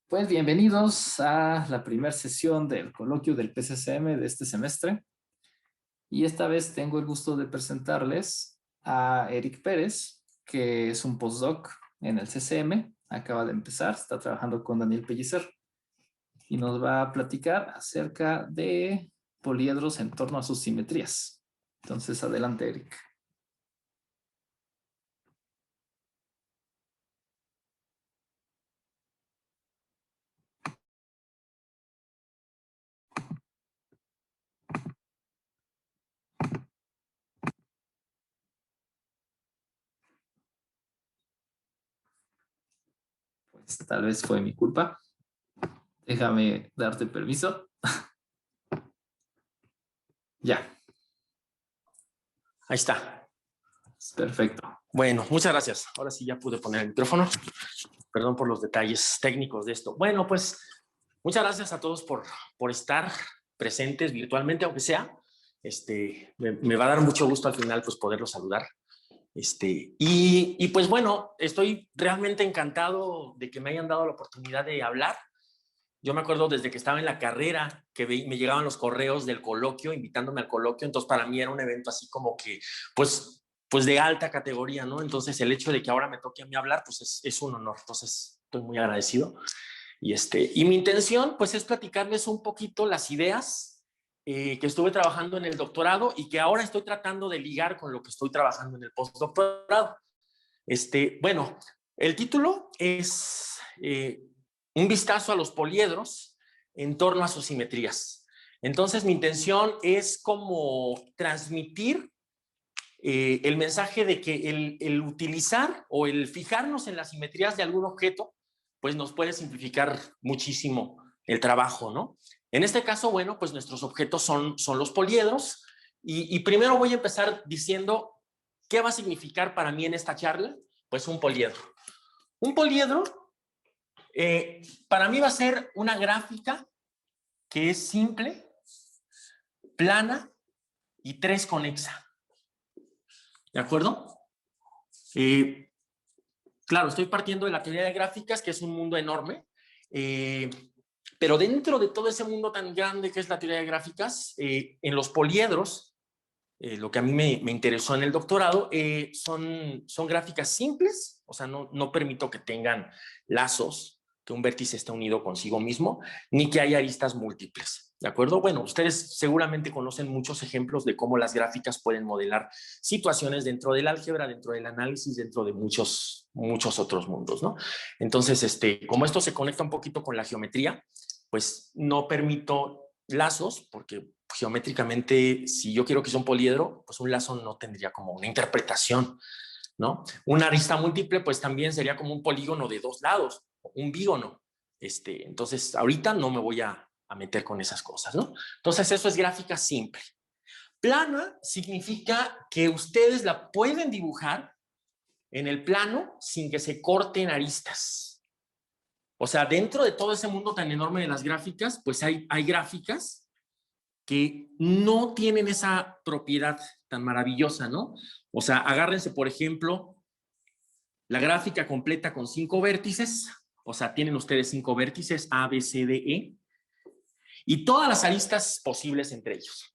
Pues bienvenidos a la primera sesión del coloquio del PCCM de este semestre. Y esta vez tengo el gusto de presentarles a Eric Pérez, que es un postdoc en el CCM. Acaba de empezar, está trabajando con Daniel Pellicer. Y nos va a platicar acerca de poliedros en torno a sus simetrías. Entonces, adelante, Eric. Pues tal vez fue mi culpa. Déjame darte permiso. Ya. Ahí está. Perfecto. Bueno, muchas gracias. Ahora sí ya pude poner el micrófono. Perdón por los detalles técnicos de esto. Bueno, pues muchas gracias a todos por estar presentes virtualmente, aunque sea. Me va a dar mucho gusto al final pues poderlos saludar. Y pues bueno, estoy realmente encantado de que me hayan dado la oportunidad de hablar. Yo me acuerdo desde que estaba en la carrera que me llegaban los correos del coloquio invitándome al coloquio, entonces para mí era un evento así como que pues de alta categoría, ¿no? Entonces el hecho de que ahora me toque a mí hablar pues es un honor, entonces estoy muy agradecido. Y mi intención pues es platicarles un poquito las ideas que estuve trabajando en el doctorado y que ahora estoy tratando de ligar con lo que estoy trabajando en el postdoctorado. Bueno, el título es un vistazo a los poliedros en torno a sus simetrías. Entonces, mi intención es como transmitir el mensaje de que el utilizar o el fijarnos en las simetrías de algún objeto, pues nos puede simplificar muchísimo el trabajo, ¿no? En este caso, bueno, pues nuestros objetos son los poliedros y primero voy a empezar diciendo qué va a significar para mí en esta charla, pues un poliedro. Un poliedro para mí va a ser una gráfica que es simple, plana y 3 conexa. ¿De acuerdo? Claro, estoy partiendo de la teoría de gráficas, que es un mundo enorme, pero dentro de todo ese mundo tan grande que es la teoría de gráficas, en los poliedros, lo que a mí me interesó en el doctorado, son gráficas simples, o sea, no permito que tengan lazos, que un vértice esté unido consigo mismo, ni que haya aristas múltiples, ¿de acuerdo? Bueno, ustedes seguramente conocen muchos ejemplos de cómo las gráficas pueden modelar situaciones dentro del álgebra, dentro del análisis, dentro de muchos otros mundos, ¿no? Entonces, como esto se conecta un poquito con la geometría, pues no permito lazos, porque geométricamente, si yo quiero que sea un poliedro, pues un lazo no tendría como una interpretación, ¿no? Una arista múltiple, pues también sería como un polígono de 2 lados, un bígono. Entonces, ahorita no me voy a meter con esas cosas, ¿no? Entonces, eso es gráfica simple. Plana significa que ustedes la pueden dibujar en el plano sin que se corten aristas. O sea, dentro de todo ese mundo tan enorme de las gráficas, pues hay gráficas que no tienen esa propiedad tan maravillosa, ¿no? O sea, agárrense, por ejemplo, la gráfica completa con 5 vértices, o sea, tienen ustedes 5 vértices, A, B, C, D, E, y todas las aristas posibles entre ellos.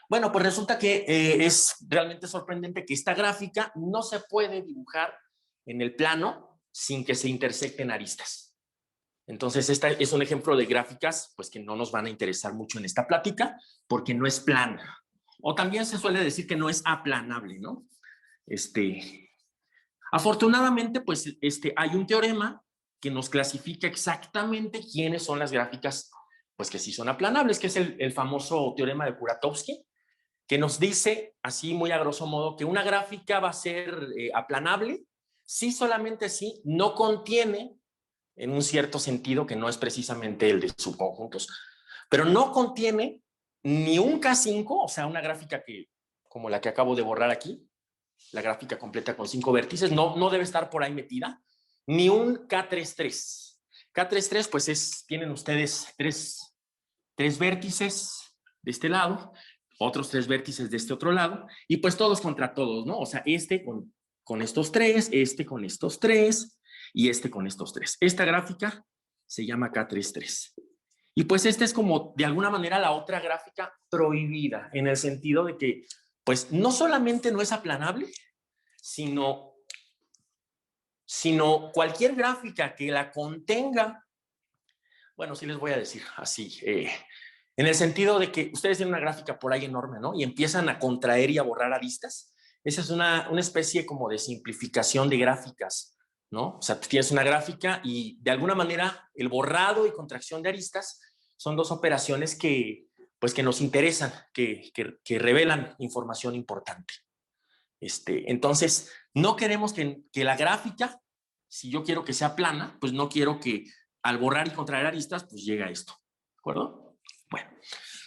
Bueno, pues resulta que es realmente sorprendente que esta gráfica no se puede dibujar en el plano sin que se intersecten aristas. Entonces, esta es un ejemplo de gráficas pues, que no nos van a interesar mucho en esta plática porque no es plana. O también se suele decir que no es aplanable, ¿no? Afortunadamente, pues hay un teorema que nos clasifica exactamente quiénes son las gráficas pues, que sí son aplanables, que es el famoso teorema de Kuratowski, que nos dice, así muy a grosso modo, que una gráfica va a ser aplanable si solamente si no contiene en un cierto sentido que no es precisamente el de subconjuntos, pero no contiene ni un K5, o sea, una gráfica como la que acabo de borrar aquí, la gráfica completa con 5 vértices, no debe estar por ahí metida, ni un K33. K33, pues tienen ustedes tres vértices de este lado, otros 3 vértices de este otro lado, y pues todos contra todos, ¿no? O sea, con estos 3, con estos 3, y con estos 3. Esta gráfica se llama K33. Y pues esta es como de alguna manera la otra gráfica prohibida, en el sentido de que pues no solamente no es aplanable, sino cualquier gráfica que la contenga, bueno, sí les voy a decir así, en el sentido de que ustedes tienen una gráfica por ahí enorme, ¿no? Y empiezan a contraer y a borrar aristas. Esa es una especie como de simplificación de gráficas, ¿no? O sea, tienes una gráfica y de alguna manera el borrado y contracción de aristas son dos operaciones que, pues, que nos interesan, que revelan información importante. Entonces, no queremos que la gráfica, si yo quiero que sea plana, pues no quiero que al borrar y contraer aristas, pues llegue a esto. ¿De acuerdo? Bueno,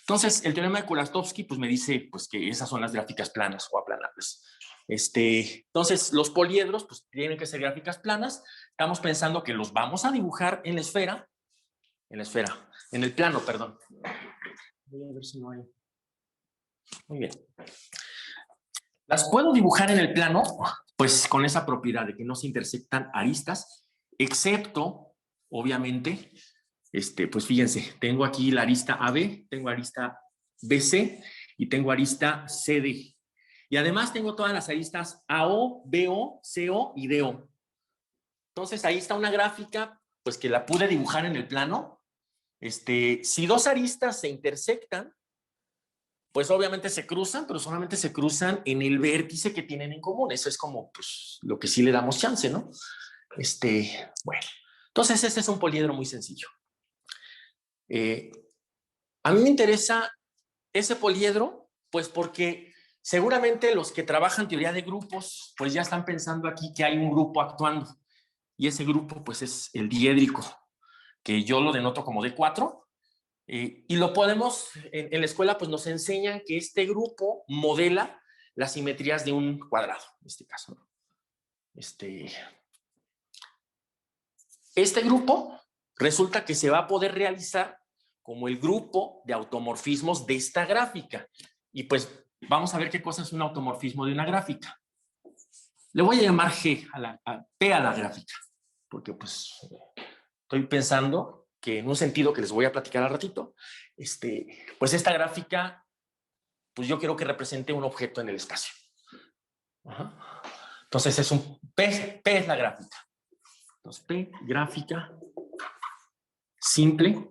entonces el teorema de Kuratowski pues me dice pues que esas son las gráficas planas o aplanables. Entonces los poliedros pues tienen que ser gráficas planas. Estamos pensando que los vamos a dibujar en la esfera, en el plano, perdón. Voy a ver si no hay. Muy bien. Las puedo dibujar en el plano, pues con esa propiedad de que no se intersectan aristas, excepto, obviamente, pues fíjense, tengo aquí la arista AB, tengo arista BC y tengo arista CD. Y además tengo todas las aristas AO, BO, CO y DO. Entonces ahí está una gráfica, pues que la pude dibujar en el plano. Si dos aristas se intersectan, pues obviamente se cruzan, pero solamente se cruzan en el vértice que tienen en común. Eso es como pues, lo que sí le damos chance, ¿no? Bueno, entonces este es un poliedro muy sencillo. A mí me interesa ese poliedro, pues porque seguramente los que trabajan teoría de grupos, pues ya están pensando aquí que hay un grupo actuando. Y ese grupo, pues es el diédrico, que yo lo denoto como D4. Y lo podemos, en la escuela, pues nos enseñan que este grupo modela las simetrías de un cuadrado, en este caso, ¿no? Este grupo resulta que se va a poder realizar como el grupo de automorfismos de esta gráfica. Y pues vamos a ver qué cosa es un automorfismo de una gráfica. Le voy a llamar P a la gráfica, porque pues estoy pensando que en un sentido que les voy a platicar al ratito, pues esta gráfica, pues yo quiero que represente un objeto en el espacio. Ajá. Entonces es un P es la gráfica. Entonces P, gráfica, simple,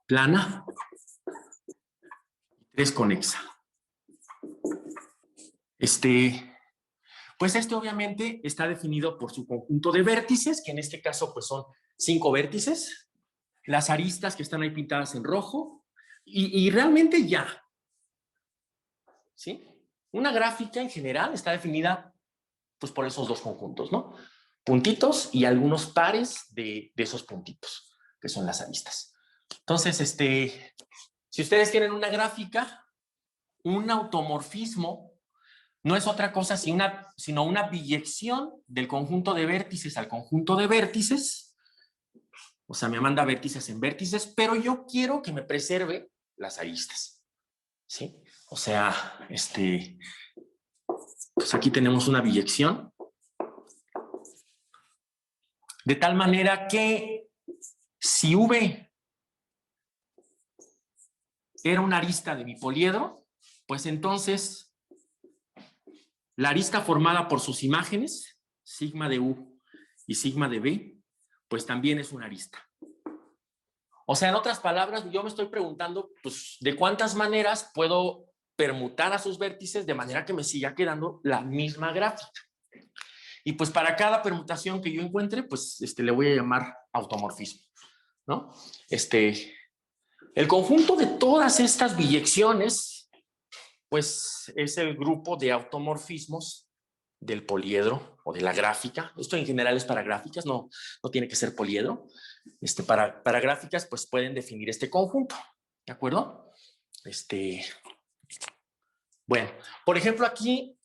plana, desconexa. Pues obviamente está definido por su conjunto de vértices, que en este caso pues son 5 vértices, las aristas que están ahí pintadas en rojo, y realmente ya, ¿sí? Una gráfica en general está definida pues por esos dos conjuntos, ¿no? Puntitos y algunos pares de esos puntitos, que son las aristas. Entonces, si ustedes tienen una gráfica, un automorfismo no es otra cosa sino una biyección del conjunto de vértices al conjunto de vértices. O sea, me manda vértices en vértices, pero yo quiero que me preserve las aristas, ¿sí? O sea, pues aquí tenemos una biyección. De tal manera que si V era una arista de mi poliedro, pues entonces la arista formada por sus imágenes, sigma de U y sigma de B, pues también es una arista. O sea, en otras palabras, yo me estoy preguntando, pues, ¿de cuántas maneras puedo permutar a sus vértices de manera que me siga quedando la misma gráfica? Y pues para cada permutación que yo encuentre, pues le voy a llamar automorfismo, ¿no? El conjunto de todas estas biyecciones, pues es el grupo de automorfismos del poliedro o de la gráfica. Esto en general es para gráficas, no tiene que ser poliedro. Para gráficas, pues pueden definir este conjunto, ¿de acuerdo? Bueno, por ejemplo, aquí,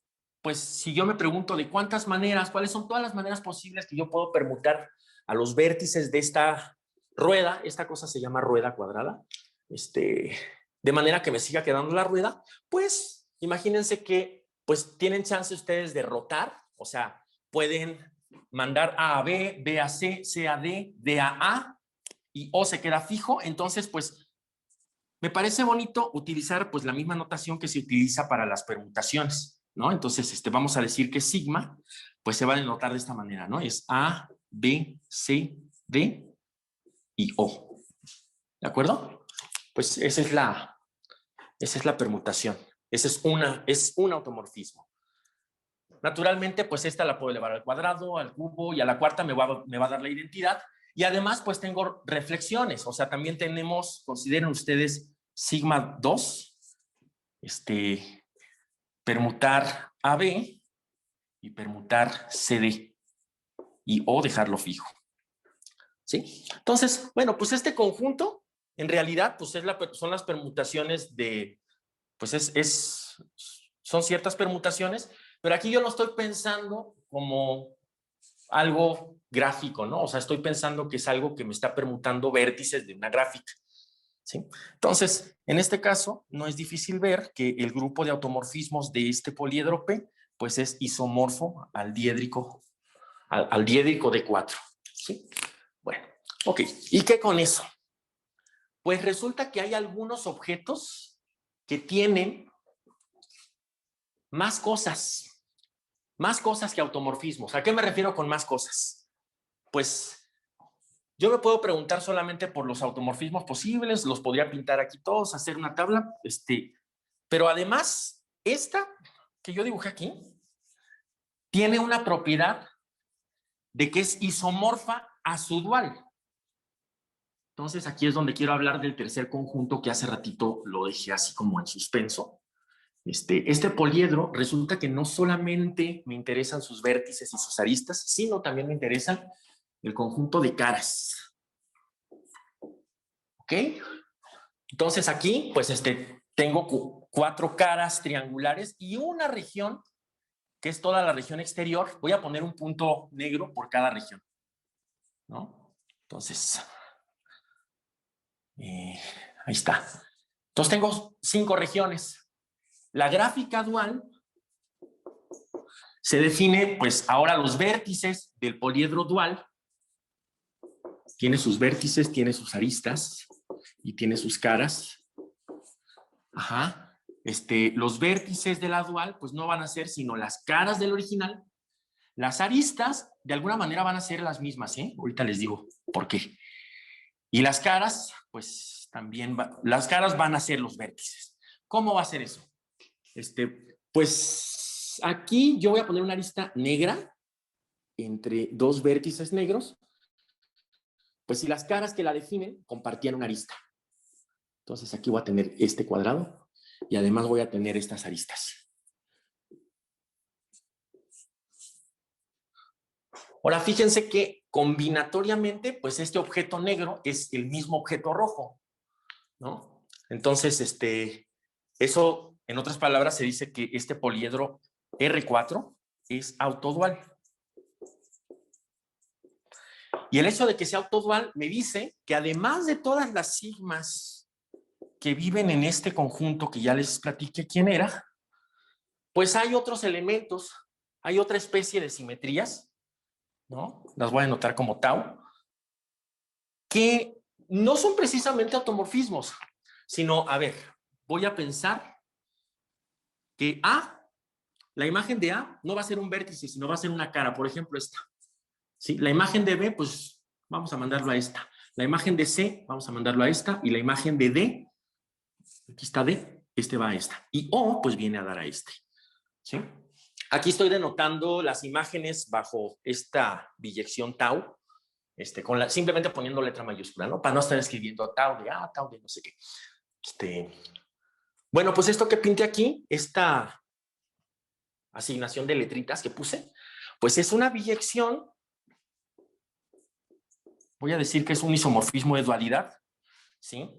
pues si yo me pregunto de cuántas maneras, cuáles son todas las maneras posibles que yo puedo permutar a los vértices de esta rueda, esta cosa se llama rueda cuadrada, de manera que me siga quedando la rueda, pues imagínense que pues tienen chance ustedes de rotar, o sea, pueden mandar A a B, B a C, C a D, D a A, y O se queda fijo. Entonces, pues, me parece bonito utilizar pues la misma notación que se utiliza para las permutaciones, ¿no? Entonces, vamos a decir que sigma, pues se va a denotar de esta manera, ¿no? Es A, B, C, D y O. ¿De acuerdo? Pues esa es la permutación. Esa es un automorfismo. Naturalmente, pues esta la puedo elevar al cuadrado, al cubo, y a la cuarta me va a dar la identidad. Y además, pues tengo reflexiones. O sea, también tenemos, consideren ustedes, sigma 2, permutar AB y permutar CD, y O dejarlo fijo. ¿Sí? Entonces, bueno, pues este conjunto, en realidad, pues son las permutaciones de, pues son ciertas permutaciones, pero aquí yo lo estoy pensando como algo gráfico, ¿no? O sea, estoy pensando que es algo que me está permutando vértices de una gráfica, ¿sí? Entonces, en este caso, no es difícil ver que el grupo de automorfismos de este poliedro P, pues es isomorfo al diédrico de 4, ¿sí? Bueno, ok. ¿Y qué con eso? Pues resulta que hay algunos objetos que tienen más cosas que automorfismos. ¿A qué me refiero con más cosas? Pues yo me puedo preguntar solamente por los automorfismos posibles, los podría pintar aquí todos, hacer una tabla, pero además, esta que yo dibujé aquí, tiene una propiedad de que es isomorfa a su dual. Entonces, aquí es donde quiero hablar del tercer conjunto que hace ratito lo dejé así como en suspenso. Este poliedro resulta que no solamente me interesan sus vértices y sus aristas, sino también me interesa el conjunto de caras. ¿Ok? Entonces aquí, pues tengo 4 caras triangulares y una región que es toda la región exterior. Voy a poner un punto negro por cada región, ¿no? Entonces, ahí está. Entonces tengo 5 regiones. La gráfica dual se define, pues ahora los vértices del poliedro dual. Tiene sus vértices, tiene sus aristas y tiene sus caras. Ajá. Los vértices de la dual, pues no van a ser sino las caras del original. Las aristas, de alguna manera, van a ser las mismas, ¿eh? Ahorita les digo por qué. Y las caras, pues también, las caras van a ser los vértices. ¿Cómo va a ser eso? Pues aquí yo voy a poner una arista negra entre 2 vértices negros. Pues si las caras que la definen compartían una arista. Entonces aquí voy a tener este cuadrado y además voy a tener estas aristas. Ahora fíjense que combinatoriamente, pues este objeto negro es el mismo objeto rojo, ¿no? Entonces, eso, en otras palabras, se dice que este poliedro R4 es autodual. Y el hecho de que sea autodual me dice que además de todas las sigmas que viven en este conjunto que ya les platiqué quién era, pues hay otros elementos, hay otra especie de simetrías, ¿no? Las voy a anotar como tau, que no son precisamente automorfismos, sino, a ver, voy a pensar que A, la imagen de A no va a ser un vértice, sino va a ser una cara, por ejemplo esta. ¿Sí? La imagen de B, pues vamos a mandarlo a esta. La imagen de C, vamos a mandarlo a esta. Y la imagen de D, aquí está D, va a esta. Y O, pues viene a dar a este. ¿Sí? Aquí estoy denotando las imágenes bajo esta biyección tau, simplemente poniendo letra mayúscula, ¿no? Para no estar escribiendo tau de A, tau de no sé qué. Bueno, pues esto que pinté aquí, esta asignación de letritas que puse, pues es una biyección. Voy a decir que es un isomorfismo de dualidad, ¿sí?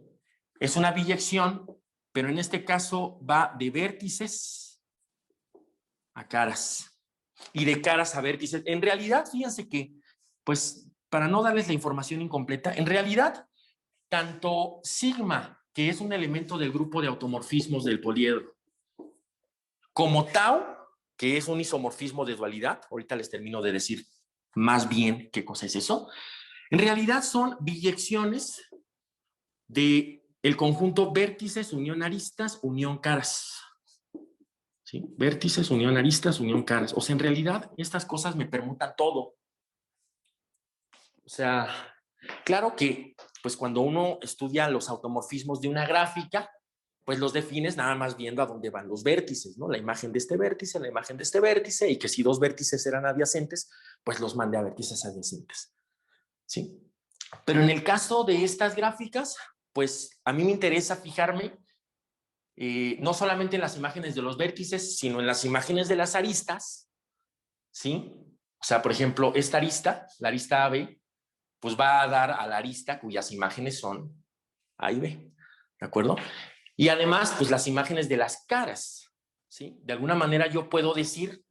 Es una biyección, pero en este caso va de vértices a caras y de caras a vértices. En realidad, fíjense que, pues, para no darles la información incompleta, en realidad, tanto sigma, que es un elemento del grupo de automorfismos del poliedro, como tau, que es un isomorfismo de dualidad, ahorita les termino de decir más bien, ¿qué cosa es eso? En realidad son biyecciones del conjunto vértices, unión aristas, unión caras. ¿Sí? Vértices, unión aristas, unión caras. O sea, en realidad estas cosas me permutan todo. O sea, claro que pues cuando uno estudia los automorfismos de una gráfica, pues los defines nada más viendo a dónde van los vértices, ¿no? La imagen de este vértice, la imagen de este vértice, y que si dos vértices eran adyacentes, pues los mandé a vértices adyacentes, ¿sí? Pero en el caso de estas gráficas, pues a mí me interesa fijarme no solamente en las imágenes de los vértices, sino en las imágenes de las aristas, ¿sí? O sea, por ejemplo, esta arista, la arista AB, pues va a dar a la arista cuyas imágenes son A y B, ¿de acuerdo? Y además, pues las imágenes de las caras, ¿sí? De alguna manera yo puedo decir,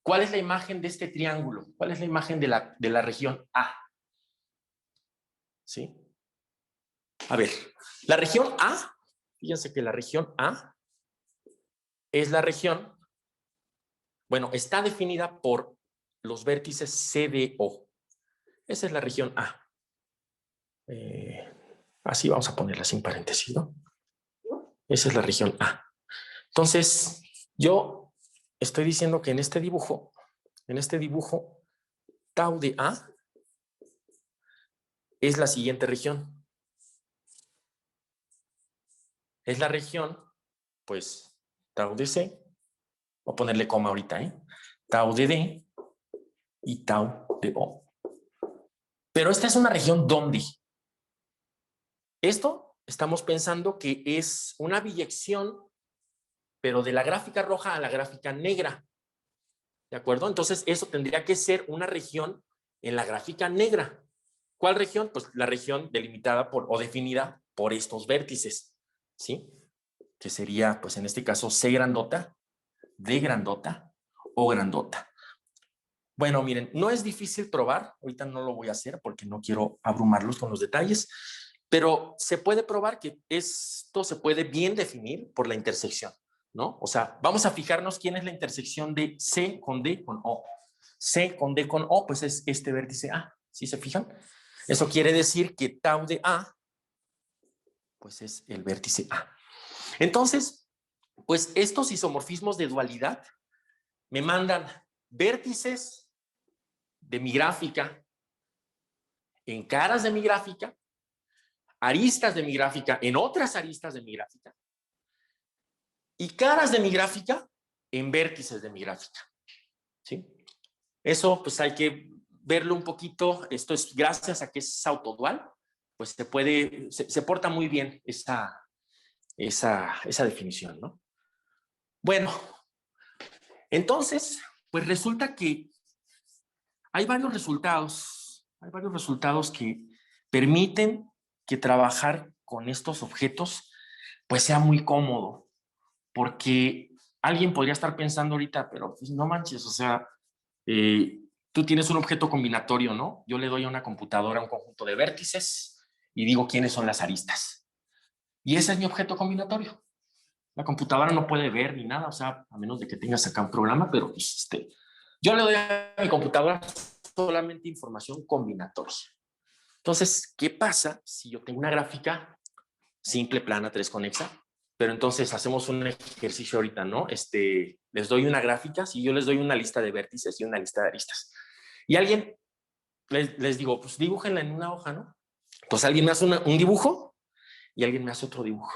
¿cuál es la imagen de este triángulo? ¿Cuál es la imagen de la región A? ¿Sí? A ver, la región A, fíjense que la región A es la región, bueno, está definida por los vértices CDO. Esa es la región A. Así vamos a ponerla sin paréntesis, ¿no? Esa es la región A. Entonces, yo estoy diciendo que en este dibujo, tau de A es la siguiente región. Es la región, pues, tau de C, voy a ponerle coma ahorita, tau de D y tau de O. Pero esta es una región ¿dónde? Esto estamos pensando que es una biyección, pero de la gráfica roja a la gráfica negra. ¿De acuerdo? Entonces, eso tendría que ser una región en la gráfica negra. ¿Cuál región? Pues la región delimitada por o definida por estos vértices, ¿sí? Que sería, pues en este caso, C grandota, D grandota o grandota. Bueno, miren, no es difícil probar, ahorita no lo voy a hacer porque no quiero abrumarlos con los detalles, pero se puede probar que esto se puede bien definir por la intersección, ¿no? O sea, vamos a fijarnos quién es la intersección de C con D con O. C con D con O, pues es este vértice A, ¿sí se fijan? Eso quiere decir que tau de A, pues es el vértice A. Entonces, pues estos isomorfismos de dualidad me mandan vértices de mi gráfica en caras de mi gráfica, aristas de mi gráfica en otras aristas de mi gráfica y caras de mi gráfica en vértices de mi gráfica, ¿sí? Eso pues hay que verlo un poquito. Esto es gracias a que es autodual, pues se porta muy bien esa definición, ¿no? Bueno, entonces, pues resulta que hay varios resultados que permiten que trabajar con estos objetos pues sea muy cómodo, porque alguien podría estar pensando ahorita, pero pues no manches, o sea, tú tienes un objeto combinatorio, ¿no? Yo le doy a una computadora un conjunto de vértices y digo quiénes son las aristas. Y ese es mi objeto combinatorio. La computadora no puede ver ni nada, o sea, a menos de que tengas acá un programa, pero pues, yo le doy a mi computadora solamente información combinatoria. Entonces, ¿qué pasa si yo tengo una gráfica simple, plana, tres conexa? Pero entonces hacemos un ejercicio ahorita, ¿no? Les doy una gráfica, si yo les doy una lista de vértices y una lista de aristas. Y alguien les digo, pues dibújenla en una hoja, ¿no? Pues alguien me hace un dibujo y alguien me hace otro dibujo.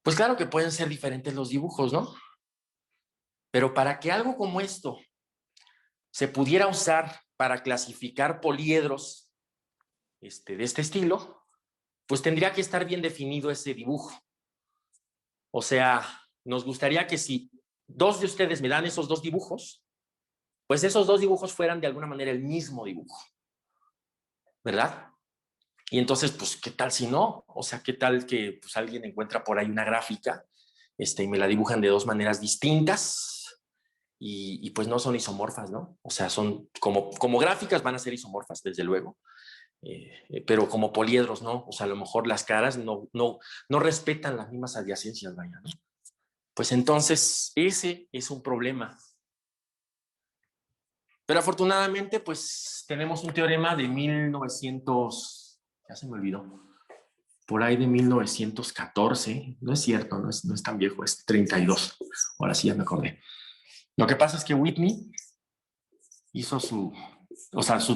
Pues claro que pueden ser diferentes los dibujos, ¿no? Pero para que algo como esto se pudiera usar para clasificar poliedros de este estilo, pues tendría que estar bien definido ese dibujo. O sea, nos gustaría que si dos de ustedes me dan esos dos dibujos, pues esos dos dibujos fueran de alguna manera el mismo dibujo, ¿verdad? Y entonces, pues, ¿qué tal si no? O sea, ¿qué tal que pues, alguien encuentra por ahí una gráfica y me la dibujan de dos maneras distintas y pues no son isomorfas, ¿no? O sea, son como gráficas van a ser isomorfas, desde luego, pero como poliedros, ¿no? O sea, a lo mejor las caras no respetan las mismas adyacencias, vaya, ¿no? Pues entonces, ese es un problema. Pero afortunadamente, pues tenemos un teorema de 1900, ya se me olvidó, por ahí de 1914, no es cierto, no es tan viejo, es 32, ahora sí ya me acordé. Lo que pasa es que Whitney hizo su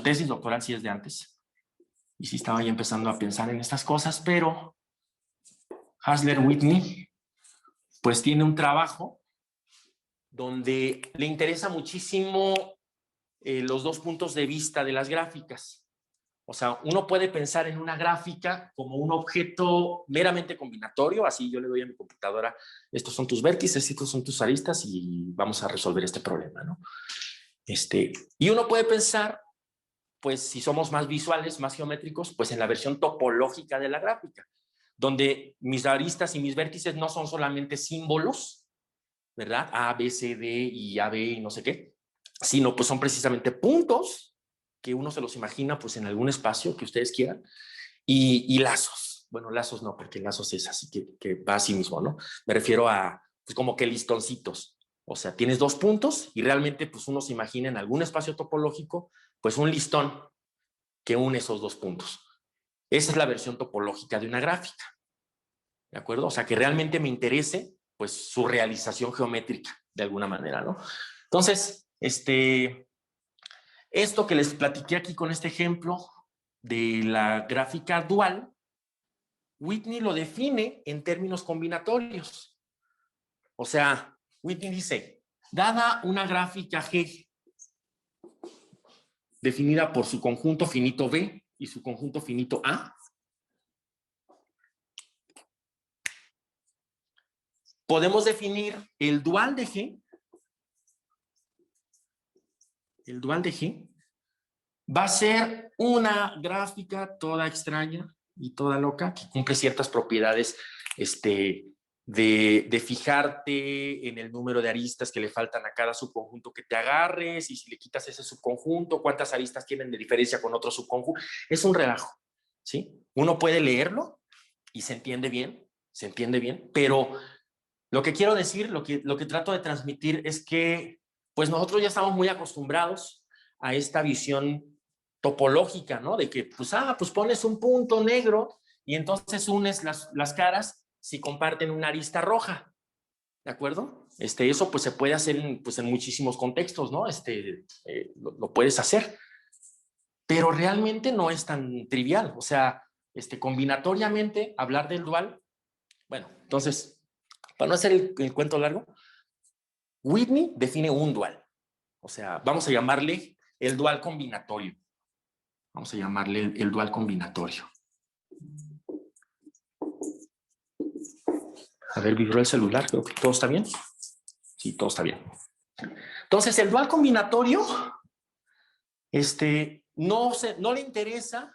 tesis doctoral sí es de antes, y sí estaba ya empezando a pensar en estas cosas, pero Hasler Whitney, pues tiene un trabajo donde le interesa muchísimo los dos puntos de vista de las gráficas. O sea, uno puede pensar en una gráfica como un objeto meramente combinatorio, así yo le doy a mi computadora, estos son tus vértices, estos son tus aristas y vamos a resolver este problema, ¿no? Y uno puede pensar, pues si somos más visuales, más geométricos, pues en la versión topológica de la gráfica, donde mis aristas y mis vértices no son solamente símbolos, ¿verdad? A, B, C, D y A, B y no sé qué, sino pues son precisamente puntos que uno se los imagina pues en algún espacio que ustedes quieran, y lazos. Bueno, lazos no, porque lazos es así que va a sí mismo, ¿no? Me refiero a pues como que listoncitos. O sea, tienes dos puntos y realmente pues uno se imagina en algún espacio topológico pues un listón que une esos dos puntos. Esa es la versión topológica de una gráfica, ¿de acuerdo? O sea, que realmente me interese pues su realización geométrica de alguna manera, ¿no? Entonces, esto que les platiqué aquí con este ejemplo de la gráfica dual, Whitney lo define en términos combinatorios. O sea, Whitney dice, dada una gráfica G definida por su conjunto finito B y su conjunto finito A, podemos definir el dual de G. El dual de G va a ser una gráfica toda extraña y toda loca que cumple ciertas propiedades de fijarte en el número de aristas que le faltan a cada subconjunto que te agarres, y si le quitas ese subconjunto, cuántas aristas tienen de diferencia con otro subconjunto. Es un relajo, ¿sí? Uno puede leerlo y se entiende bien, pero lo que quiero decir, lo que trato de transmitir es que pues nosotros ya estamos muy acostumbrados a esta visión topológica, ¿no? De que pues pones un punto negro y entonces unes las caras si comparten una arista roja, ¿de acuerdo? Eso pues se puede hacer en muchísimos contextos, ¿no? Lo puedes hacer, pero realmente no es tan trivial. O sea, combinatoriamente hablar del dual, bueno, entonces, para no hacer el cuento largo, Whitney define un dual. O sea, vamos a llamarle el dual combinatorio. Vamos a llamarle el dual combinatorio. A ver, vibró el celular, creo que todo está bien. Sí, todo está bien. Entonces, el dual combinatorio, no le interesa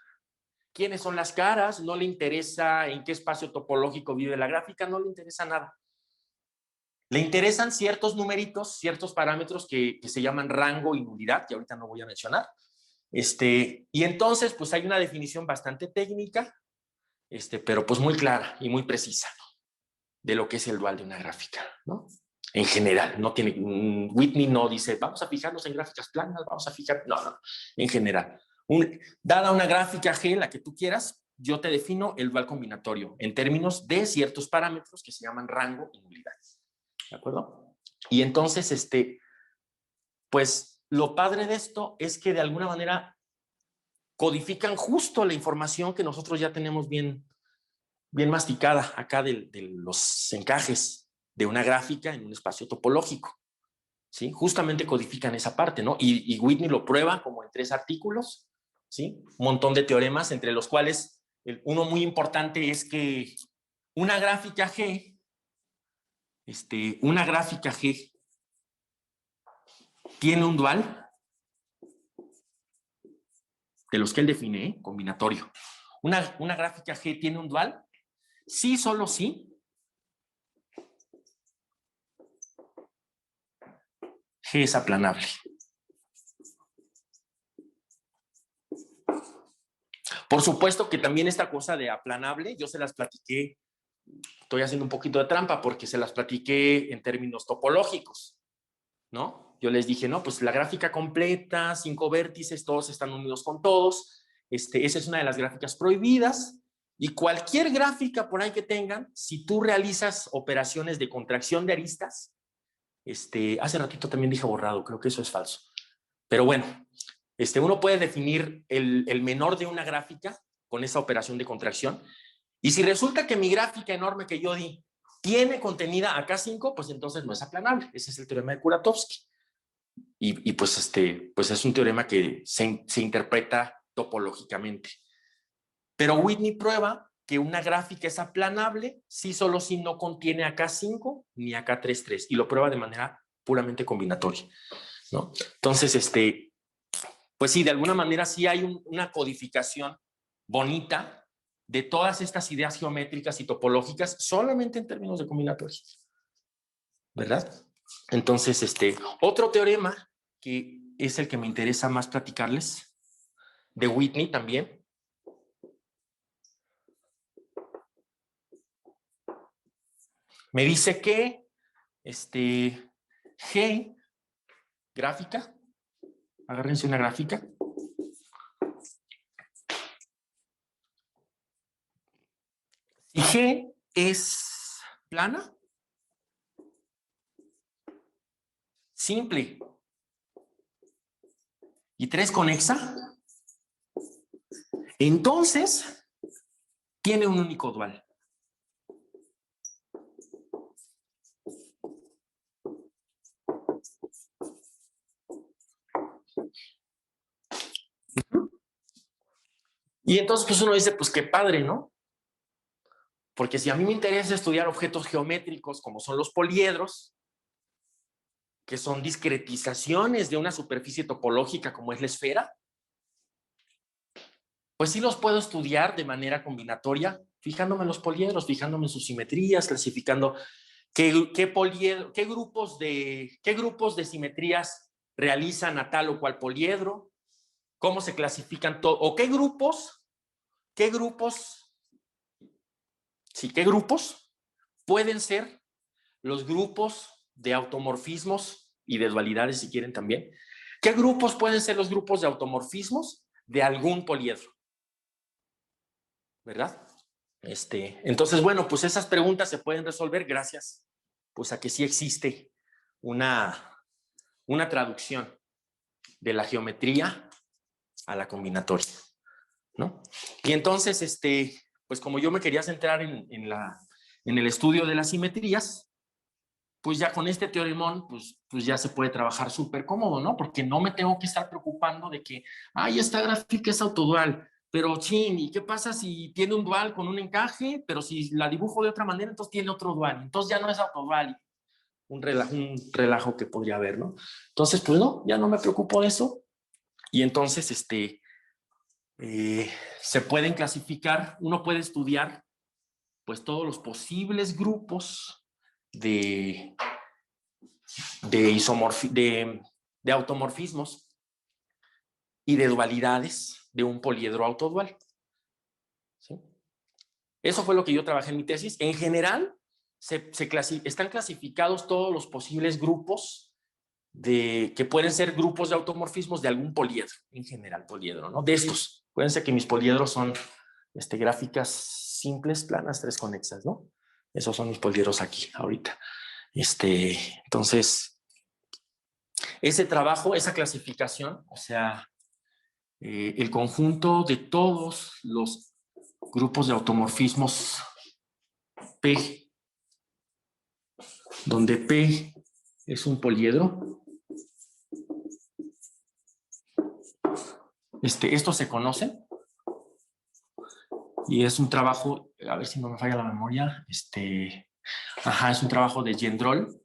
quiénes son las caras, no le interesa en qué espacio topológico vive la gráfica, no le interesa nada. Le interesan ciertos numeritos, ciertos parámetros que se llaman rango y nulidad, que ahorita no voy a mencionar. Y entonces, pues hay una definición bastante técnica, pero pues muy clara y muy precisa de lo que es el dual de una gráfica, ¿no? En general, no tiene, Whitney no dice, vamos a fijarnos en gráficas planas, vamos a fijar, no, en general. Dada una gráfica G, la que tú quieras, yo te defino el dual combinatorio en términos de ciertos parámetros que se llaman rango y nulidad, ¿de acuerdo? Y entonces, pues lo padre de esto es que de alguna manera codifican justo la información que nosotros ya tenemos bien masticada acá de los encajes de una gráfica en un espacio topológico, ¿sí? Justamente codifican esa parte, ¿no? Y Whitney lo prueba como en 3 artículos, ¿sí? Un montón de teoremas, entre los cuales uno muy importante es que una gráfica G, tiene un dual de los que él define, combinatorio. Una gráfica G tiene un dual sí, solo sí, G es aplanable. Por supuesto que también esta cosa de aplanable, yo se las platiqué, estoy haciendo un poquito de trampa porque se las platiqué en términos topológicos, ¿no? Yo les dije, no, pues la gráfica completa, 5 vértices, todos están unidos con todos. Esa es una de las gráficas prohibidas. Y cualquier gráfica por ahí que tengan, si tú realizas operaciones de contracción de aristas, hace ratito también dije borrado, creo que eso es falso. Pero bueno, uno puede definir el menor de una gráfica con esa operación de contracción. Y si resulta que mi gráfica enorme que yo di tiene contenida a K5, pues entonces no es aplanable. Ese es el teorema de Kuratowski. Y pues, pues es un teorema que se interpreta topológicamente. Pero Whitney prueba que una gráfica es aplanable si solo si no contiene a K5 ni a K33, y lo prueba de manera puramente combinatoria, ¿no? Entonces, pues sí, de alguna manera sí hay una codificación bonita de todas estas ideas geométricas y topológicas solamente en términos de combinatoria, ¿verdad? Entonces, otro teorema que es el que me interesa más platicarles, de Whitney también, me dice que G, gráfica, agárrense una gráfica, si G es plana, simple y 3 conexa, entonces tiene un único dual. Y entonces pues uno dice, pues qué padre, ¿no? Porque si a mí me interesa estudiar objetos geométricos como son los poliedros, que son discretizaciones de una superficie topológica como es la esfera, pues sí los puedo estudiar de manera combinatoria, fijándome en los poliedros, fijándome en sus simetrías, clasificando qué grupos de simetrías realizan a tal o cual poliedro, cómo se clasifican todo, o qué grupos pueden ser los grupos de automorfismos y de dualidades, si quieren también. ¿Qué grupos pueden ser los grupos de automorfismos de algún poliedro? ¿Verdad? Entonces, bueno, pues esas preguntas se pueden resolver gracias pues a que sí existe una traducción de la geometría a la combinatoria, ¿no? Y entonces, pues como yo me quería centrar en el estudio de las simetrías, pues ya con este teoremón, pues ya se puede trabajar súper cómodo, ¿no? Porque no me tengo que estar preocupando de que, ay, esta gráfica es autodual, pero chin, ¿y qué pasa si tiene un dual con un encaje, pero si la dibujo de otra manera, entonces tiene otro dual, entonces ya no es autodual, un relajo que podría haber, ¿no? Entonces, pues no, ya no me preocupo de eso, y entonces, se pueden clasificar, uno puede estudiar, pues todos los posibles grupos de automorfismos y de dualidades de un poliedro autodual, ¿sí? Eso fue lo que yo trabajé en mi tesis. En general, están clasificados todos los posibles grupos que pueden ser grupos de automorfismos de algún poliedro, en general poliedro, ¿no? De estos. Acuérdense que mis poliedros son gráficas simples, planas, 3 conexas, ¿no? Esos son mis poliedros aquí, ahorita. Entonces, ese trabajo, esa clasificación, o sea, el conjunto de todos los grupos de automorfismos P, donde P es un poliedro, esto se conoce y es un trabajo, a ver si no me falla la memoria, es un trabajo de Gendrol.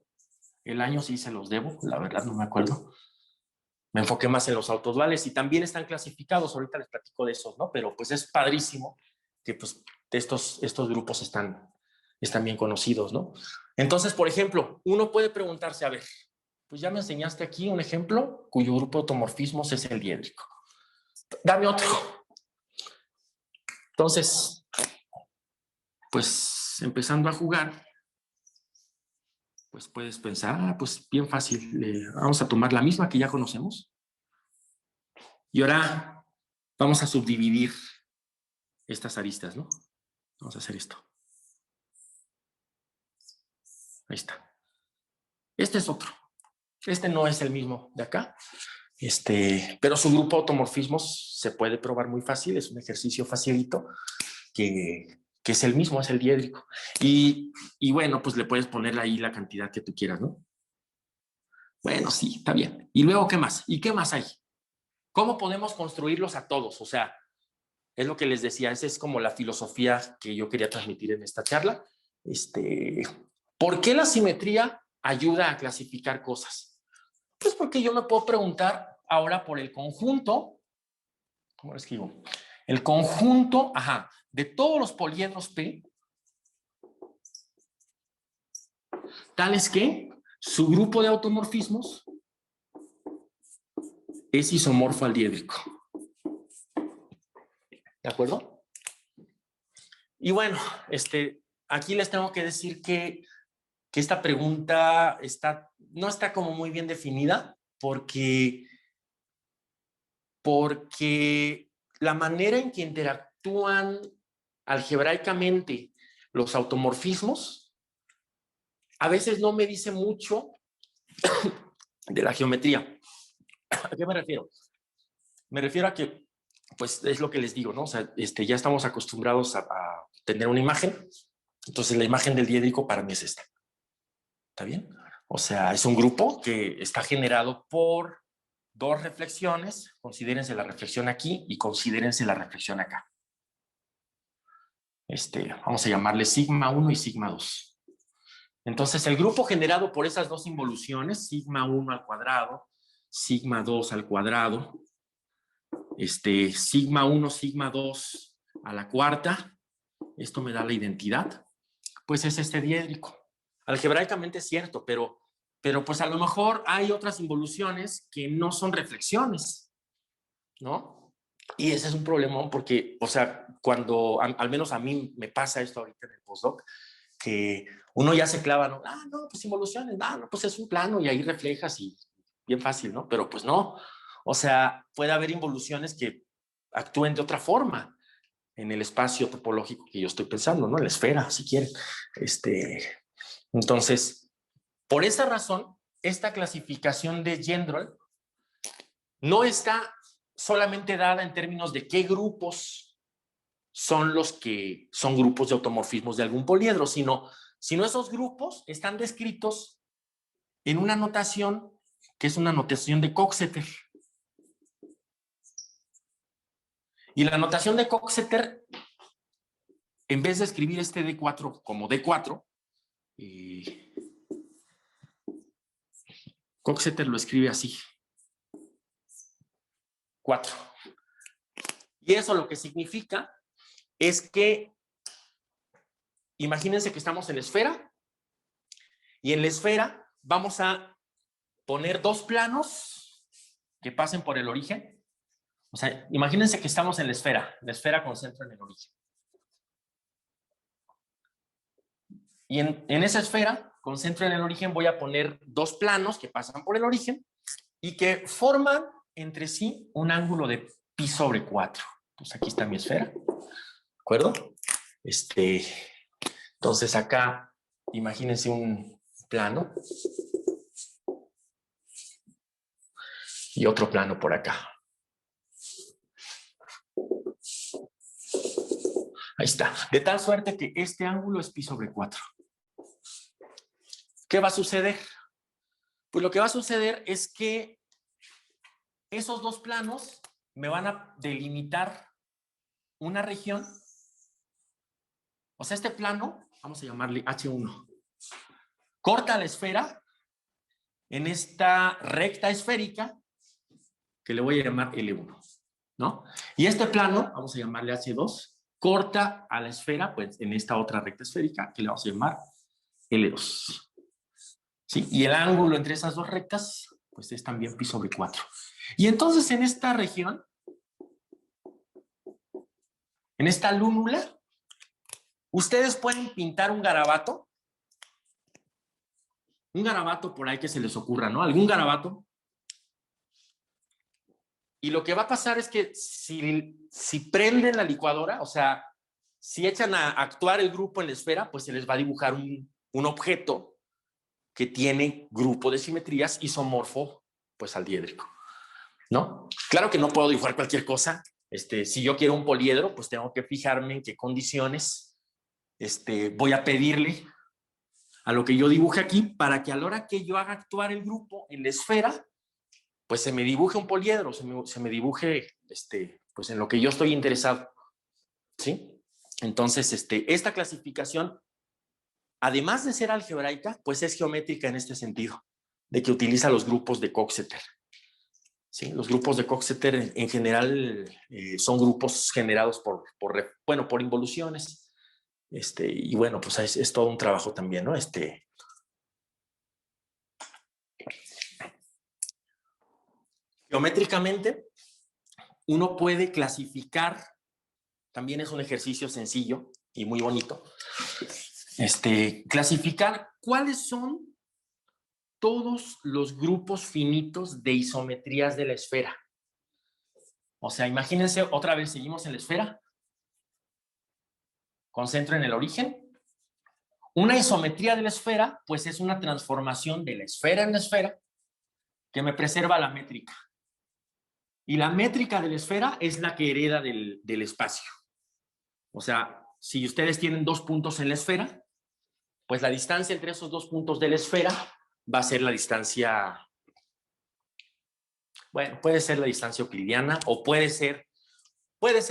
El año sí se los debo, la verdad no me acuerdo. Me enfoqué más en los autoduales y también están clasificados, ahorita les platico de esos, ¿no? Pero pues es padrísimo que pues estos grupos están bien conocidos, ¿no? Entonces, por ejemplo, uno puede preguntarse, a ver, pues ya me enseñaste aquí un ejemplo cuyo grupo de automorfismos es el diédrico. Dame otro. Entonces, pues empezando a jugar, pues puedes pensar, pues bien fácil, vamos a tomar la misma que ya conocemos. Y ahora vamos a subdividir estas aristas, ¿no? Vamos a hacer esto. Ahí está. Este es otro. Este no es el mismo de acá. Pero su grupo de automorfismos se puede probar muy fácil. Es un ejercicio facilito que es el mismo, es el diédrico. Y bueno, pues le puedes poner ahí la cantidad que tú quieras, ¿no? Bueno, sí, está bien. ¿Y luego qué más? ¿Y qué más hay? ¿Cómo podemos construirlos a todos? O sea, es lo que les decía, esa es como la filosofía que yo quería transmitir en esta charla. ¿Por qué la simetría ayuda a clasificar cosas? Pues porque yo me puedo preguntar ahora por el conjunto, ¿cómo lo escribo? El conjunto, de todos los poliedros P, tales que su grupo de automorfismos es isomorfo al diédrico. ¿De acuerdo? Y bueno, aquí les tengo que decir que esta pregunta no está como muy bien definida porque la manera en que interactúan algebraicamente los automorfismos a veces no me dice mucho de la geometría. ¿A qué me refiero? Me refiero a que, pues es lo que les digo, ¿no? O sea, ya estamos acostumbrados a tener una imagen, entonces la imagen del diédrico para mí es esta. ¿Está bien? O sea, es un grupo que está generado por dos reflexiones. Considérense la reflexión aquí y considérense la reflexión acá. Vamos a llamarle sigma 1 y sigma 2. Entonces, el grupo generado por esas dos involuciones, sigma 1 al cuadrado, sigma 2 al cuadrado, sigma 1, sigma 2 a la cuarta, esto me da la identidad, pues es este diédrico. Algebraicamente es cierto, pero pues a lo mejor hay otras involuciones que no son reflexiones, ¿no? Y ese es un problemón porque, o sea, cuando, al menos a mí me pasa esto ahorita en el postdoc, que uno ya se clava, ¿no? No, pues involuciones, no, pues es un plano y ahí reflejas y bien fácil, ¿no? Pero pues no, o sea, puede haber involuciones que actúen de otra forma en el espacio topológico que yo estoy pensando, ¿no? En la esfera, si quieren. Entonces, por esa razón, esta clasificación de Jendrol no está solamente dada en términos de qué grupos son los que son grupos de automorfismos de algún poliedro, sino esos grupos están descritos en una notación que es una notación de Coxeter. Y la notación de Coxeter, en vez de escribir este D4 como D4, Coxeter lo escribe así. 4. Y eso lo que significa es que, imagínense que estamos en la esfera, y en la esfera vamos a poner dos planos que pasen por el origen. O sea, imagínense que estamos en la esfera con centro en el origen. Y en esa esfera, con centro en el origen, voy a poner dos planos que pasan por el origen y que forman entre sí un ángulo de pi sobre 4. Pues aquí está mi esfera, ¿de acuerdo? Entonces acá, imagínense un plano y otro plano por acá. Ahí está. De tal suerte que este ángulo es pi sobre 4. ¿Qué va a suceder? Pues lo que va a suceder es que esos dos planos me van a delimitar una región. O sea, este plano, vamos a llamarle H1, corta la esfera en esta recta esférica que le voy a llamar L1, ¿no? Y este plano, vamos a llamarle H2, corta a la esfera, pues en esta otra recta esférica que le vamos a llamar L2. ¿Sí? Y el ángulo entre esas dos rectas, pues es también pi sobre 4. Y entonces en esta región, en esta lúnula, ustedes pueden pintar un garabato un garabato por ahí que se les ocurra, ¿no? Algún garabato. Y lo que va a pasar es que si prenden la licuadora, o sea, si echan a actuar el grupo en la esfera, pues se les va a dibujar un objeto que tiene grupo de simetrías isomorfo, pues al diédrico, ¿no? Claro que no puedo dibujar cualquier cosa. Si yo quiero un poliedro, pues tengo que fijarme en qué condiciones voy a pedirle a lo que yo dibuje aquí para que a la hora que yo haga actuar el grupo en la esfera, pues se me dibuje un poliedro, se me dibuje pues en lo que yo estoy interesado, ¿sí? Entonces, esta clasificación, además de ser algebraica, pues es geométrica en este sentido, de que utiliza los grupos de Coxeter. ¿Sí? Los grupos de Coxeter en general son grupos generados por involuciones. Y bueno, pues es todo un trabajo también, ¿no? Geométricamente, uno puede clasificar, también es un ejercicio sencillo y muy bonito, clasificar cuáles son todos los grupos finitos de isometrías de la esfera. O sea, imagínense, otra vez seguimos en la esfera, concentro en el origen. Una isometría de la esfera, pues es una transformación de la esfera en la esfera que me preserva la métrica. Y la métrica de la esfera es la que hereda del espacio. O sea, si ustedes tienen dos puntos en la esfera, pues la distancia entre esos dos puntos de la esfera va a ser la distancia, bueno, puede ser la distancia euclidiana o puede ser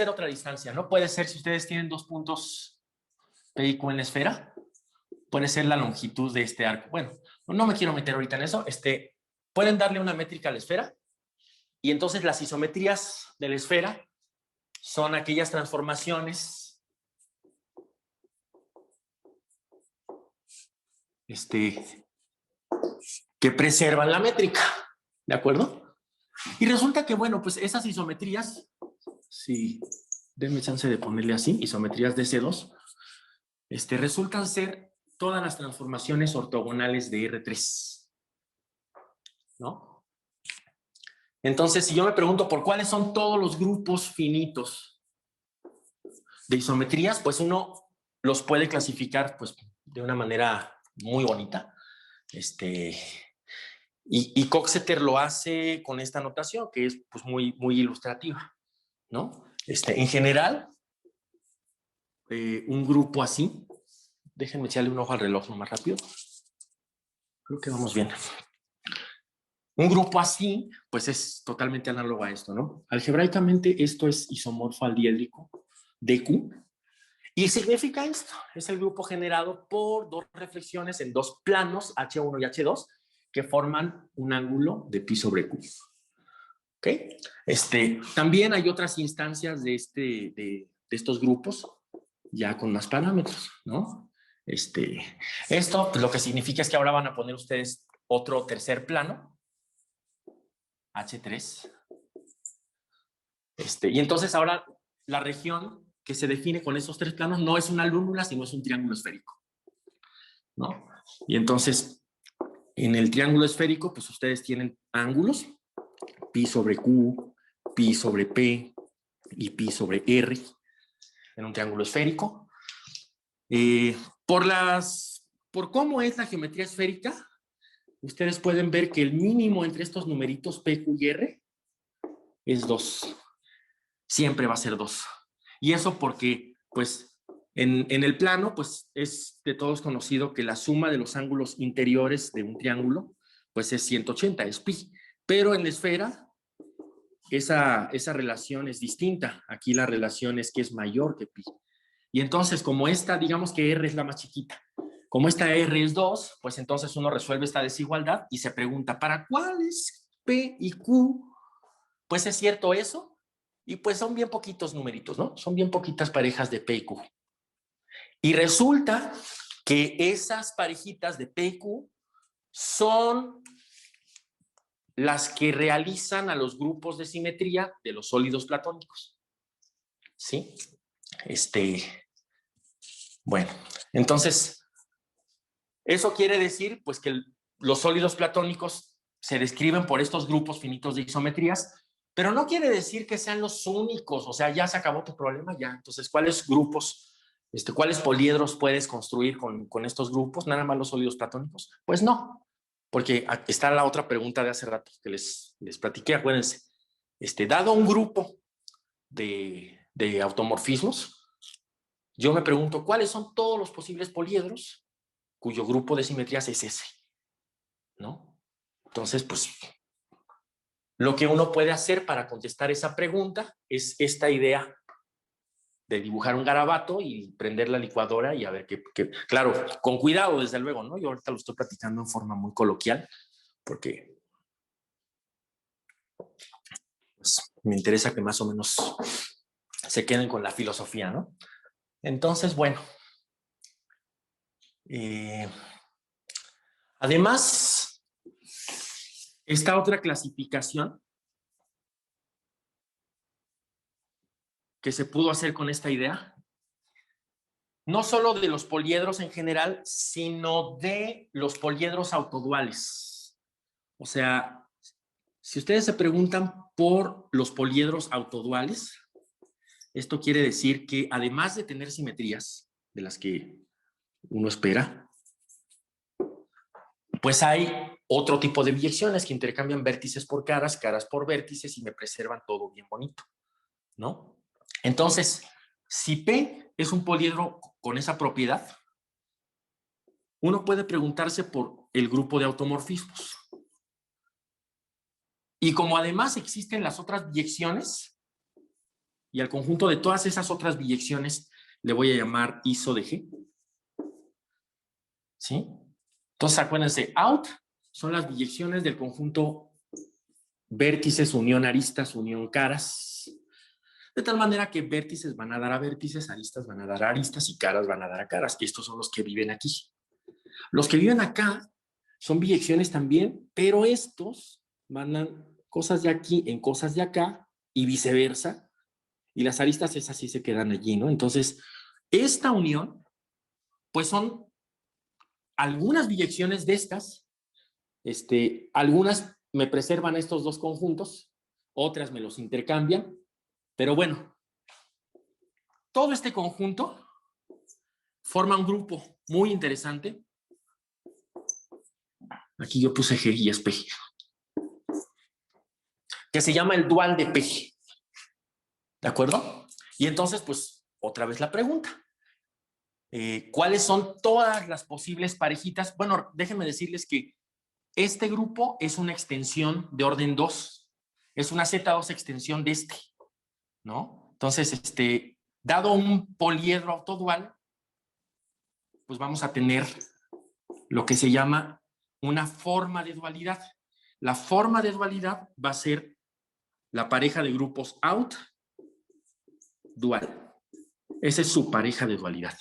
otra distancia, ¿no? Puede ser, si ustedes tienen dos puntos P y Q en la esfera, puede ser la longitud de este arco. Bueno, no me quiero meter ahorita en eso. Pueden darle una métrica a la esfera y entonces las isometrías de la esfera son aquellas transformaciones que preservan la métrica, ¿de acuerdo? Y resulta que, bueno, pues esas isometrías, sí, denme chance de ponerle así, isometrías de C2, resultan ser todas las transformaciones ortogonales de R3, ¿no? Entonces, si yo me pregunto por cuáles son todos los grupos finitos de isometrías, pues uno los puede clasificar pues, de una manera muy bonita. Y Coxeter lo hace con esta notación, que es pues, muy, muy ilustrativa, ¿no? En general, un grupo así, déjenme echarle un ojo al reloj más rápido. Creo que vamos bien. Un grupo así, pues es totalmente análogo a esto, ¿no? Algebraicamente esto es isomorfo al diédrico de Q. Y significa esto, es el grupo generado por dos reflexiones en dos planos, H1 y H2, que forman un ángulo de pi sobre Q. ¿Ok? También hay otras instancias de estos grupos, ya con más parámetros, ¿no? Esto pues, lo que significa es que ahora van a poner ustedes otro tercer plano, H3. Y entonces ahora la región que se define con esos tres planos no es una lúnula, sino es un triángulo esférico, ¿no? Y entonces, en el triángulo esférico, pues ustedes tienen ángulos, pi sobre Q, pi sobre P y pi sobre R, en un triángulo esférico. Por cómo es la geometría esférica, ustedes pueden ver que el mínimo entre estos numeritos P, Q y R es 2. Siempre va a ser 2. Y eso porque, pues, en el plano, pues, es de todos conocido que la suma de los ángulos interiores de un triángulo, pues, es 180, es pi. Pero en la esfera, esa relación es distinta. Aquí la relación es que es mayor que pi. Y entonces, como esta, digamos que R es la más chiquita, como esta R es 2, pues entonces uno resuelve esta desigualdad y se pregunta, ¿para cuáles P y Q? Pues es cierto eso, y pues son bien poquitos numeritos, ¿no? Son bien poquitas parejas de P y Q. Y resulta que esas parejitas de P y Q son las que realizan a los grupos de simetría de los sólidos platónicos. ¿Sí? Bueno, entonces, eso quiere decir, pues, que los sólidos platónicos se describen por estos grupos finitos de isometrías, pero no quiere decir que sean los únicos, o sea, ya se acabó tu problema, ya. Entonces, ¿cuáles grupos, cuáles poliedros puedes construir con estos grupos? ¿Nada más los sólidos platónicos? Pues no, porque está la otra pregunta de hace rato que les platiqué, acuérdense. Dado un grupo de automorfismos, yo me pregunto, ¿cuáles son todos los posibles poliedros cuyo grupo de simetrías es ese? ¿No? Entonces, pues, lo que uno puede hacer para contestar esa pregunta es esta idea de dibujar un garabato y prender la licuadora y a ver qué, claro, con cuidado, desde luego, ¿no? Yo ahorita lo estoy platicando en forma muy coloquial, porque pues, me interesa que más o menos se queden con la filosofía, ¿no? Entonces, bueno. Además, esta otra clasificación que se pudo hacer con esta idea, no solo de los poliedros en general, sino de los poliedros autoduales. O sea, si ustedes se preguntan por los poliedros autoduales, esto quiere decir que además de tener simetrías de las que uno espera, pues hay otro tipo de biyecciones que intercambian vértices por caras, caras por vértices y me preservan todo bien bonito, ¿no? Entonces, si P es un poliedro con esa propiedad, uno puede preguntarse por el grupo de automorfismos. Y como además existen las otras biyecciones, y al conjunto de todas esas otras biyecciones le voy a llamar iso de G. ¿Sí? Entonces, acuérdense, out son las biyecciones del conjunto vértices, unión aristas, unión caras. De tal manera que vértices van a dar a vértices, aristas van a dar a aristas y caras van a dar a caras. Y estos son los que viven aquí. Los que viven acá son biyecciones también, pero estos mandan cosas de aquí en cosas de acá y viceversa. Y las aristas esas sí se quedan allí, ¿no? Entonces, esta unión, pues son algunas biyecciones de estas. Algunas me preservan estos dos conjuntos, otras me los intercambian, pero bueno, todo este conjunto forma un grupo muy interesante. Aquí yo puse G y es P, que se llama el dual de P. ¿De acuerdo? Y entonces, pues, otra vez la pregunta. ¿Cuáles son todas las posibles parejitas? Bueno, déjenme decirles que este grupo es una extensión de orden 2. Es una Z2 extensión de este, ¿no? Entonces, dado un poliedro autodual, pues vamos a tener lo que se llama una forma de dualidad. La forma de dualidad va a ser la pareja de grupos out dual. Esa es su pareja de dualidad.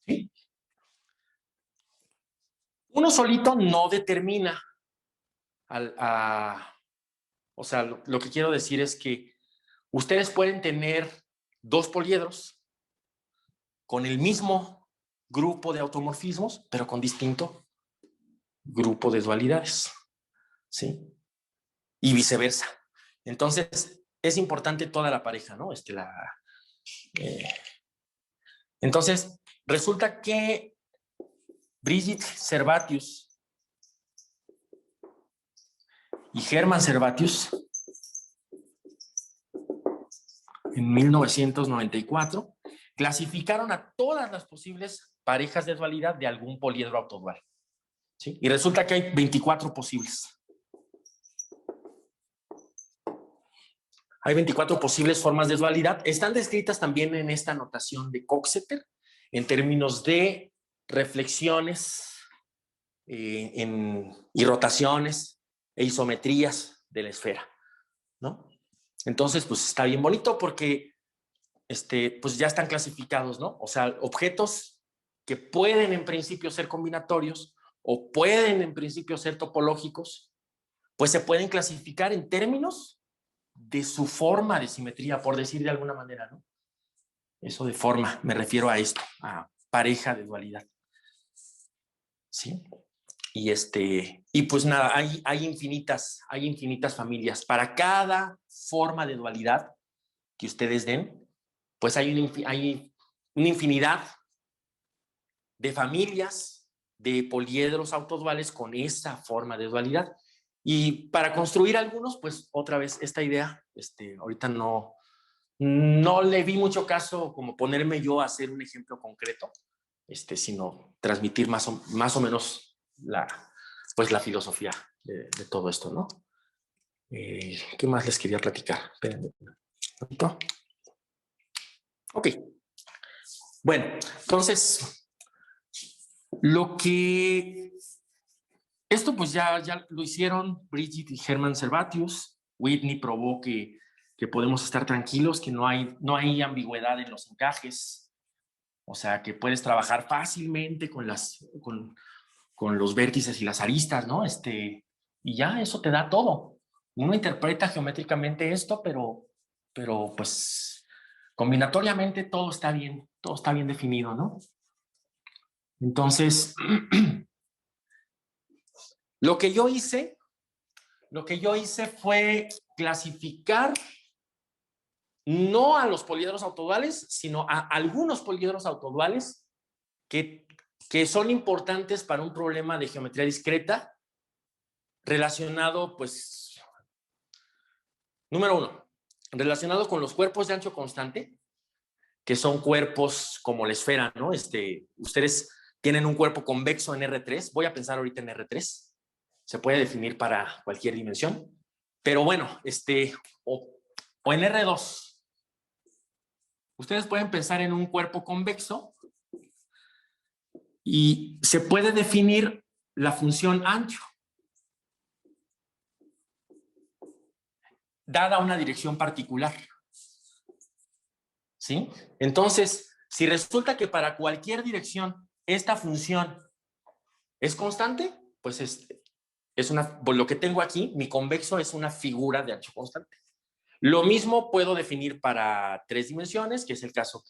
¿Sí? Uno solito no determina o sea, lo que quiero decir es que ustedes pueden tener dos poliedros con el mismo grupo de automorfismos, pero con distinto grupo de dualidades, ¿sí? Y viceversa. Entonces, es importante toda la pareja, ¿no? Entonces, resulta que Brigitte Servatius y Hermann Servatius en 1994 clasificaron a todas las posibles parejas de dualidad de algún poliedro autodual, ¿sí? Y resulta que hay 24 posibles. Hay 24 posibles formas de dualidad. Están descritas también en esta notación de Coxeter en términos de reflexiones y rotaciones e isometrías de la esfera, ¿no? Entonces, pues está bien bonito porque pues ya están clasificados, ¿no? O sea, objetos que pueden en principio ser combinatorios o pueden en principio ser topológicos, pues se pueden clasificar en términos de su forma de simetría, por decir de alguna manera, ¿no? Eso de forma, me refiero a esto, a pareja de dualidad. ¿Sí? Y pues nada, hay infinitas familias. Para cada forma de dualidad que ustedes den, pues hay una infinidad de familias de poliedros autoduales con esa forma de dualidad. Y para construir algunos, pues otra vez esta idea, ahorita no le vi mucho caso como ponerme yo a hacer un ejemplo concreto, sino transmitir más o menos la filosofía de todo esto, ¿no? ¿Qué más les quería platicar? Espérenme un momento. Ok. Bueno, entonces, esto pues ya lo hicieron Bridget y Hermann Servatius. Whitney probó que podemos estar tranquilos, que no hay ambigüedad en los encajes. O sea, que puedes trabajar fácilmente con los vértices y las aristas, ¿no? Y ya eso te da todo. Uno interpreta geométricamente esto, pero pues combinatoriamente todo está bien definido, ¿no? Entonces, lo que yo hice fue clasificar no a los poliedros autoduales, sino a algunos poliedros autoduales que son importantes para un problema de geometría discreta relacionado, pues, número 1, relacionado con los cuerpos de ancho constante, que son cuerpos como la esfera, ¿no? Ustedes tienen un cuerpo convexo en R3, voy a pensar ahorita en R3, se puede definir para cualquier dimensión, pero bueno, o en R2, ustedes pueden pensar en un cuerpo convexo y se puede definir la función ancho dada una dirección particular. ¿Sí? Entonces, si resulta que para cualquier dirección esta función es constante, pues lo que tengo aquí, mi convexo es una figura de ancho constante. Lo mismo puedo definir para 3 dimensiones, que es el caso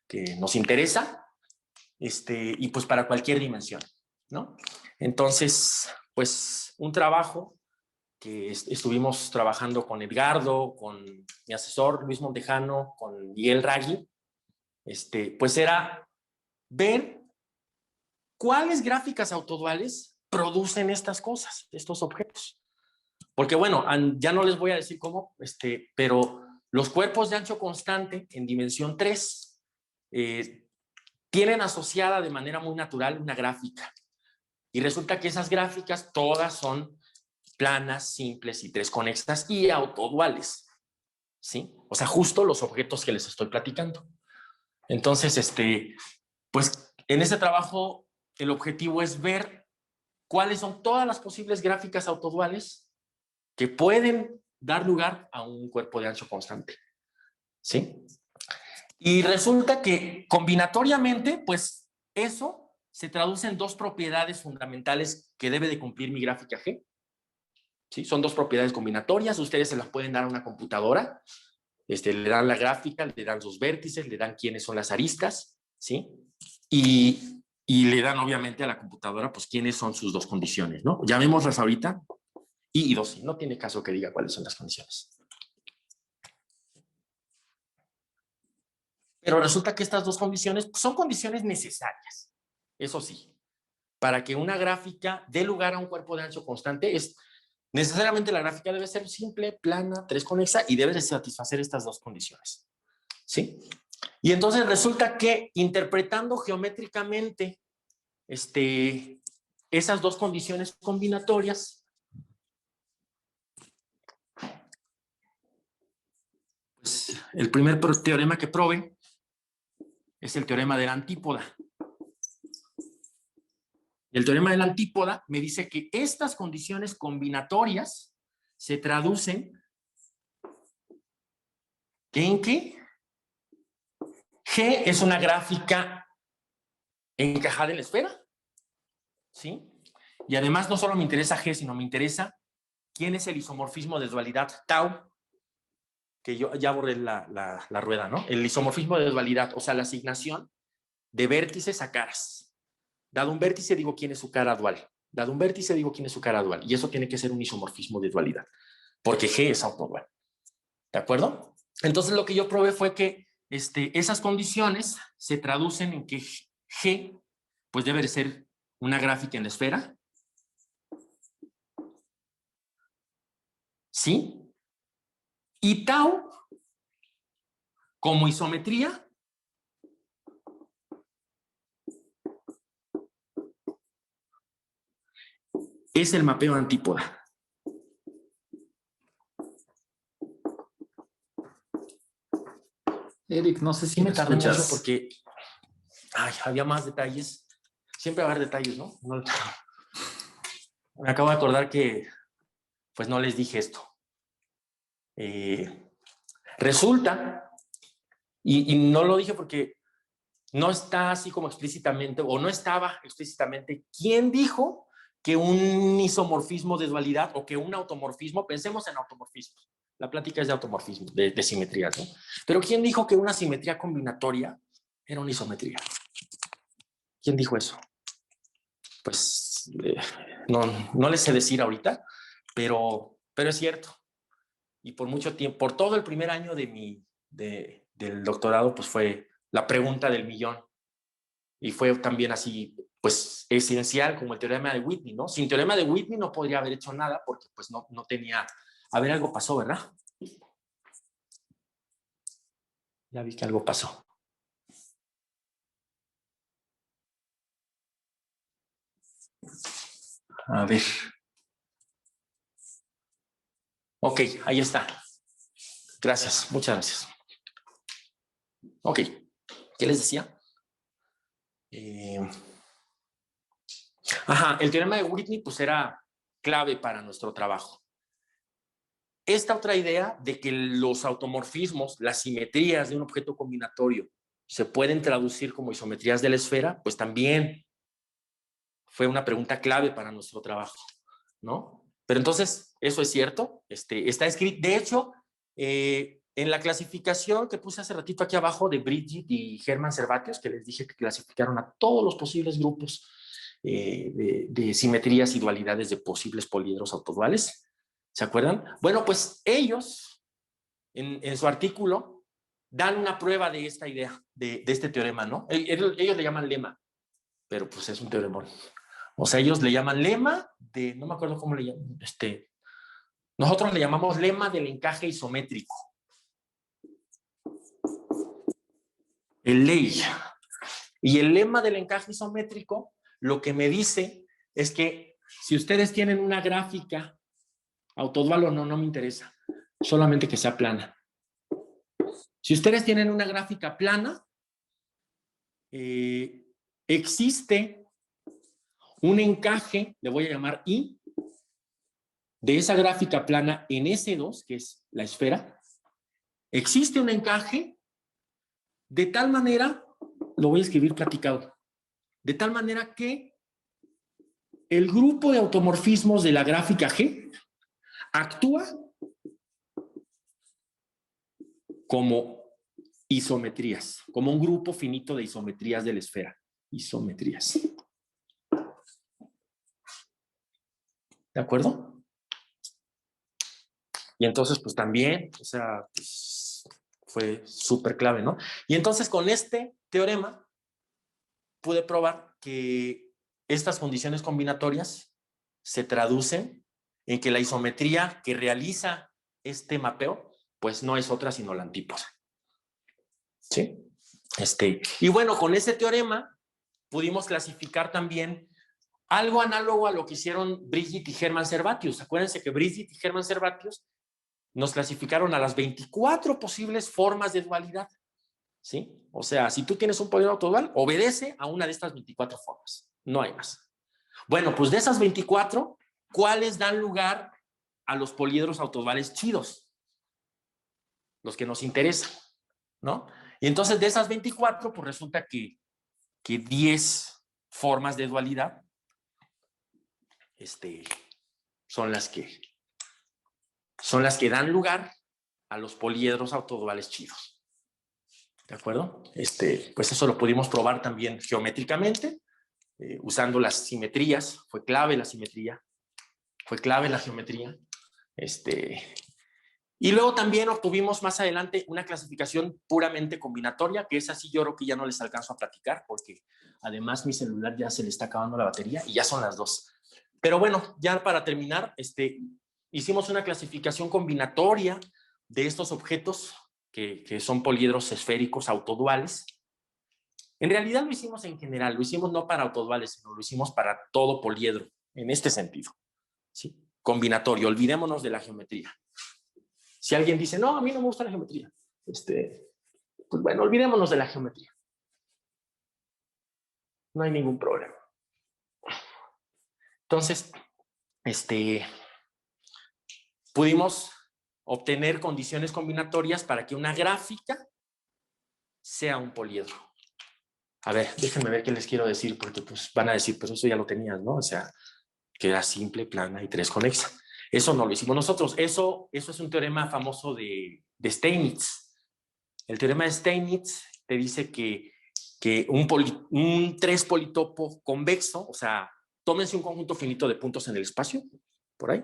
que nos interesa, y pues para cualquier dimensión, ¿no? Entonces, pues un trabajo que estuvimos trabajando con Edgardo, con mi asesor Luis Montejano, con Miguel Raggi, pues era ver cuáles gráficas autoduales producen estas cosas, estos objetos. Porque bueno, ya no les voy a decir cómo, pero los cuerpos de ancho constante en dimensión 3 tienen asociada de manera muy natural una gráfica. Y resulta que esas gráficas todas son planas, simples y 3 conexas y autoduales. ¿Sí? O sea, justo los objetos que les estoy platicando. Entonces, pues en este trabajo el objetivo es ver cuáles son todas las posibles gráficas autoduales que pueden dar lugar a un cuerpo de ancho constante. ¿Sí? Y resulta que combinatoriamente, pues eso se traduce en 2 propiedades fundamentales que debe de cumplir mi gráfica G. ¿Sí? Son 2 propiedades combinatorias, ustedes se las pueden dar a una computadora, le dan la gráfica, le dan sus vértices, le dan quiénes son las aristas, ¿sí? Y le dan obviamente a la computadora, pues quiénes son sus 2 condiciones, ¿no? Llamémoslas ahorita I y 2, no tiene caso que diga cuáles son las condiciones. Pero resulta que estas 2 condiciones son condiciones necesarias, eso sí. Para que una gráfica dé lugar a un cuerpo de ancho constante, necesariamente la gráfica debe ser simple, plana, 3 conexa y debe de satisfacer estas 2 condiciones. ¿Sí? Y entonces resulta que interpretando geométricamente esas 2 condiciones combinatorias, pues el primer teorema que probé es el teorema de la antípoda. El teorema de la antípoda me dice que estas condiciones combinatorias se traducen en que G es una gráfica encajada en la esfera, ¿sí? Y además no solo me interesa G, sino me interesa quién es el isomorfismo de dualidad tau que yo ya borré la rueda, ¿no? El isomorfismo de dualidad, o sea, la asignación de vértices a caras. Dado un vértice, digo quién es su cara dual. Dado un vértice, digo quién es su cara dual. Y eso tiene que ser un isomorfismo de dualidad, porque G es autodual. ¿De acuerdo? Entonces, lo que yo probé fue que esas condiciones se traducen en que G, pues debe de ser una gráfica en la esfera. ¿Sí? Y tau, como isometría, es el mapeo antípoda. Eric, no sé si Sí me me tardé mucho escuchas. porque había más detalles. Siempre va a haber detalles, ¿no? Me acabo de acordar que pues no les dije esto. Resulta, y no lo dije porque no está así como explícitamente, o no estaba explícitamente, ¿quién dijo que un isomorfismo de dualidad o que un automorfismo, pensemos en automorfismos, la plática es de automorfismo, de simetrías, ¿no? Pero ¿quién dijo que una simetría combinatoria era una isometría? ¿Quién dijo eso? Pues no les sé decir ahorita, pero es cierto. Y por mucho tiempo, por todo el primer año del doctorado, pues fue la pregunta del millón. Y fue también así, pues esencial como el teorema de Whitney, ¿no? Sin teorema de Whitney no podría haber hecho nada porque pues no tenía... A ver, algo pasó, ¿verdad? Ya vi que algo pasó. A ver. Ok, ahí está. Gracias, muchas gracias. Ok, ¿qué les decía? El teorema de Whitney pues era clave para nuestro trabajo. Esta otra idea de que los automorfismos, las simetrías de un objeto combinatorio se pueden traducir como isometrías de la esfera, pues también fue una pregunta clave para nuestro trabajo, ¿no? Pero entonces, eso es cierto, está escrito, de hecho, en la clasificación que puse hace ratito aquí abajo de Bridget y Hermann Servatius, que les dije que clasificaron a todos los posibles grupos de simetrías y dualidades de posibles poliedros autoduales, ¿se acuerdan? Bueno, pues ellos, en su artículo, dan una prueba de esta idea, de este teorema, ¿no? Ellos le llaman lema, pero pues es un teoremón. O sea, ellos le llaman lema de, no me acuerdo cómo le llaman, nosotros le llamamos lema del encaje isométrico. El ley. Y el lema del encaje isométrico lo que me dice es que si ustedes tienen una gráfica autodual o no me interesa, solamente que sea plana. Si ustedes tienen una gráfica plana, existe un encaje, le voy a llamar I, de esa gráfica plana en S2, que es la esfera. Existe un encaje de tal manera, lo voy a escribir platicado, de tal manera que el grupo de automorfismos de la gráfica G actúa como isometrías, como un grupo finito de isometrías de la esfera. Isometrías. ¿De acuerdo? Y entonces, pues también, o sea, pues, fue súper clave, ¿no? Y entonces con este teorema pude probar que estas condiciones combinatorias se traducen en que la isometría que realiza este mapeo, pues no es otra sino la antípoda. ¿Sí? Y bueno, con ese teorema pudimos clasificar también algo análogo a lo que hicieron Bridget y Hermann Servatius. Acuérdense que Bridget y Hermann Servatius nos clasificaron a las 24 posibles formas de dualidad. ¿Sí? O sea, si tú tienes un poliedro autodual, obedece a una de estas 24 formas. No hay más. Bueno, pues de esas 24, ¿cuáles dan lugar a los poliedros autoduales chidos? Los que nos interesan, ¿no? Y entonces de esas 24, pues resulta que 10 formas de dualidad son las que dan lugar a los poliedros autoduales chidos. ¿De acuerdo? Pues eso lo pudimos probar también geométricamente, usando las simetrías. Fue clave la simetría. Fue clave la geometría. Y luego también obtuvimos más adelante una clasificación puramente combinatoria, que es así, yo creo que ya no les alcanzo a platicar, porque además mi celular ya se le está acabando la batería y ya son las 2. Pero bueno, ya para terminar, hicimos una clasificación combinatoria de estos objetos que son poliedros esféricos autoduales. En realidad lo hicimos en general, lo hicimos no para autoduales, sino lo hicimos para todo poliedro, en este sentido. ¿Sí? Combinatorio, olvidémonos de la geometría. Si alguien dice, no, a mí no me gusta la geometría, pues bueno, olvidémonos de la geometría. No hay ningún problema. Entonces, pudimos obtener condiciones combinatorias para que una gráfica sea un poliedro. A ver, déjenme ver qué les quiero decir, porque pues van a decir, pues eso ya lo tenías, ¿no? O sea, que era simple, plana y 3 conexa. Eso no lo hicimos nosotros. Eso es un teorema famoso de Steinitz. El teorema de Steinitz te dice que un 3 politopo convexo, o sea, tómense un conjunto finito de puntos en el espacio, por ahí,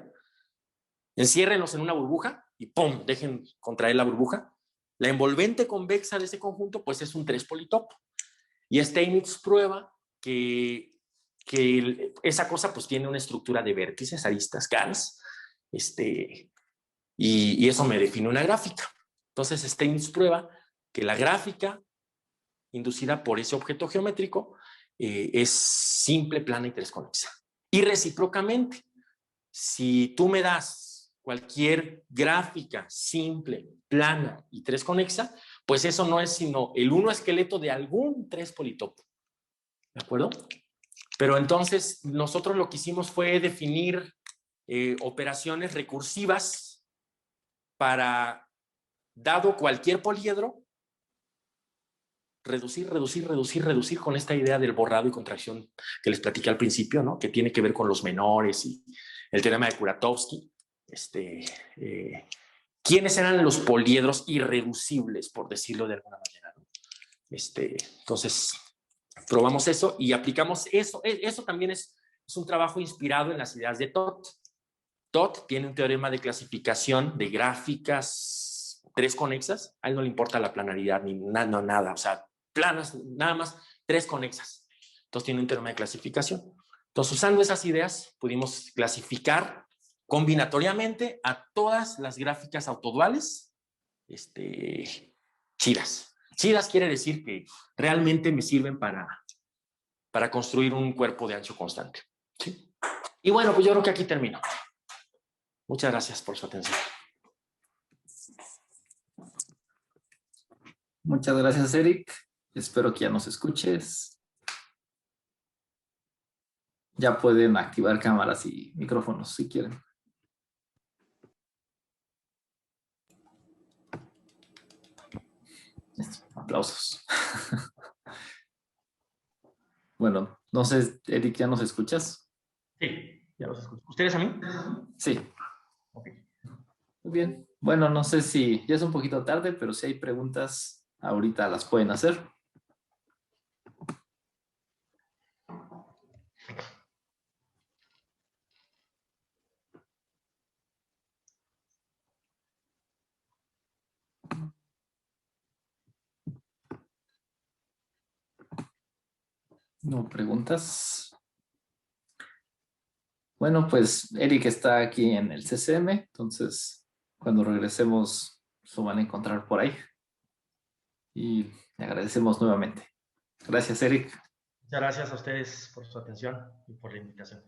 enciérrenlos en una burbuja y ¡pum! Dejen contraer la burbuja. La envolvente convexa de ese conjunto, pues es un 3 politopo. Y Steinitz prueba que esa cosa pues tiene una estructura de vértices, aristas, caras, y eso me define una gráfica. Entonces Steinitz prueba que la gráfica inducida por ese objeto geométrico es simple, plana y 3 conexa. Y recíprocamente, si tú me das cualquier gráfica simple, plana y 3 conexa, pues eso no es sino el 1 esqueleto de algún 3 politopo. ¿De acuerdo? Pero entonces nosotros lo que hicimos fue definir operaciones recursivas para, dado cualquier poliedro, reducir con esta idea del borrado y contracción que les platiqué al principio, ¿no? Que tiene que ver con los menores y el teorema de Kuratowski. ¿Quiénes eran los poliedros irreducibles, por decirlo de alguna manera, ¿no? Entonces, probamos eso y aplicamos eso. Eso también es un trabajo inspirado en las ideas de Toth. Toth tiene un teorema de clasificación de gráficas 3 conexas. A él no le importa la planaridad ni nada. O sea, planas, nada más 3 conexas. Entonces tiene un teorema de clasificación. Entonces, usando esas ideas, pudimos clasificar combinatoriamente a todas las gráficas autoduales chidas. Chidas quiere decir que realmente me sirven para construir un cuerpo de ancho constante. ¿Sí? Y bueno, pues yo creo que aquí termino. Muchas gracias por su atención. Muchas gracias, Eric. Espero que ya nos escuches. Ya pueden activar cámaras y micrófonos si quieren. Aplausos. Bueno, no sé, Eric, ¿ya nos escuchas? Sí, ya los escucho. ¿Ustedes a mí? Sí. Okay. Muy bien. Bueno, no sé si ya es un poquito tarde, pero si hay preguntas, ahorita las pueden hacer. No preguntas. Bueno, pues Eric está aquí en el CCM, entonces cuando regresemos lo van a encontrar por ahí. Y le agradecemos nuevamente. Gracias, Eric. Muchas gracias a ustedes por su atención y por la invitación.